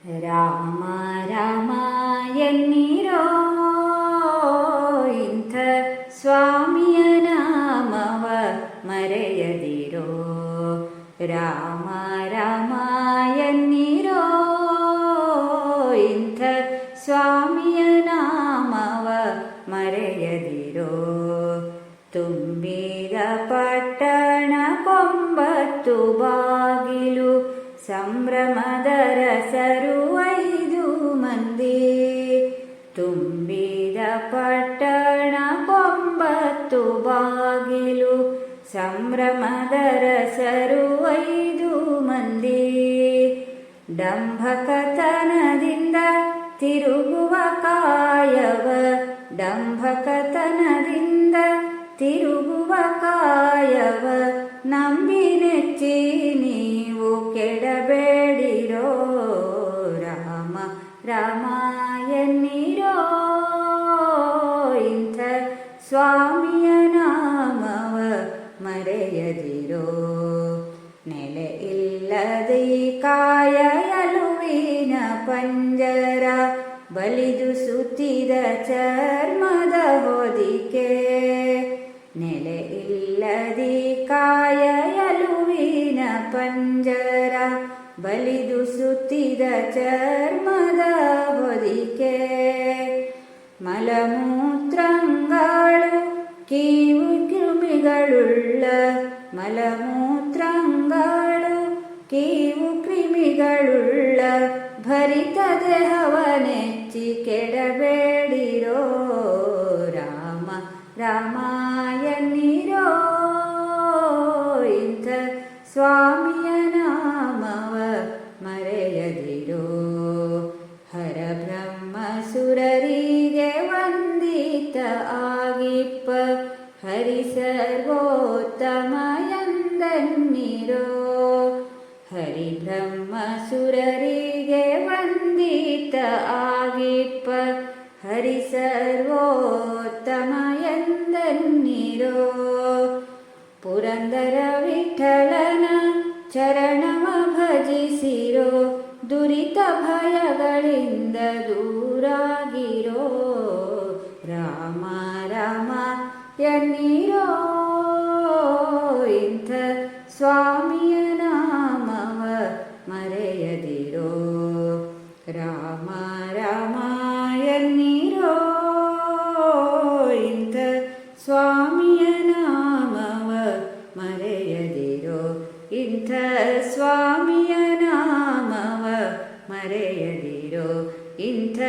ರಾಮ ರಾಮ ಎನ್ನಿರೋ ಇಂಥ ಸ್ವಾಮಿಯ ನಾಮವ ಮರೆಯದಿರೋ. ರಾಮ ರಾಮ ಎನ್ನಿರೋ ಇಂಥ ಸ್ವಾಮಿಯ ನಾಮವ ಮರೆಯದಿರೋ. ತುಂಬಿದ ಪಟ್ಟಣ ಕೊಂಬತ್ತು ಬಾಗಿಲು ಸಂಭ್ರಮದ ರಸರು 5 ಮಂದಿ. ತುಂಬಿದ ಪಟ್ಟಣ ಕೊಂಬತ್ತು ಬಾಗಿಲು ಸಂಭ್ರಮದ ರಸರು 5 ಮಂದಿ. ಡಂಭಕತನದಿಂದ ತಿರುಗುವ ಕಾಯವ ಡಂಭಕತನದಿಂದ ತಿರುಗುವ ಕಾಯವ ನಂಬಿ ನೆಚ್ಚಿ ನೀವು ಕೆಡಬೇಡಿರೋ. ರಾಮ ರಾಮ ಎನ್ನಿರೋ ಇಂಥ ಸ್ವಾಮಿಯ ನಾಮವ ಮರೆಯದಿರೋ. ನೆಲೆ ಇಲ್ಲದೆ ಕಾಯ ಎಲುವಿನ ಪಂಜರ ಬಲಿದು ಸುತ್ತಿದ ಚರ್ಮದ ಹೊದಿಕೆ. ನೆಲೆ ಇಲ್ಲದೆ ಕಾಯ ಎಲುವಿನ ಪಂಜರ ಬಲಿದು ಸುತ್ತಿದ ಚರ್ಮದ ಹೊದಿಕೆ. ಮಲಮೂತ್ರಂಗಳು ಕೀವು ಕ್ರಿಮಿಗಳುಳ್ಳ ಮಲಮೂತ್ರಂಗಳು ಕೀವು ಕ್ರಿಮಿಗಳುಳ್ಳ ಭರಿತ ದೇಹವನೆಚ್ಚಿ ಕೆಡಬೇಡಿರೋ. ರಾಮ ರಾಮ ಎನ್ನಿರೋ ಇಂಥ ಸ್ವಾಮಿಯ ನಾಮವ ಮರೆಯದಿರೋ. ಹರ ಬ್ರಹ್ಮ ಸುರರಿಗೆ ವಂದಿತ ಆಗಿಪ್ಪ ಹರಿ ಸರ್ವೋತ್ತಮ ಎಂದನ್ನಿರೋ. ಹರಿ ಬ್ರಹ್ಮ ಸುರರಿಗೆ ವಂದಿತ ಆಗಿಪ್ಪ ಹರಿ ಸರ್ವೋತ್ತಮ ಎಂದನ್ನಿರೋ. ಪುರಂದರ ವಿಠಲನ ಚರಣವ ಭಜಿಸಿರೋ. ದುರಿತ ಭಯಗಳಿಂದ ದೂರಾಗಿರೋ. ರಾಮ ರಾಮ ಎನ್ನಿರೋ ಇಂಥ ಸ್ವಾಮಿಯ ನಾಮವ ಮರೆಯದಿರೋ. ರಾಮ ರಾಮ ಎನ್ನಿರೋ ಇಂಥ ಸ್ವಾಮಿಯ ನಾಮವ ಮರೆಯದಿರೋ. ಇಂಥ ಸ್ವಾಮಿಯ ನಾಮವ ಮರೆಯದಿರೋ. ಇಂಥ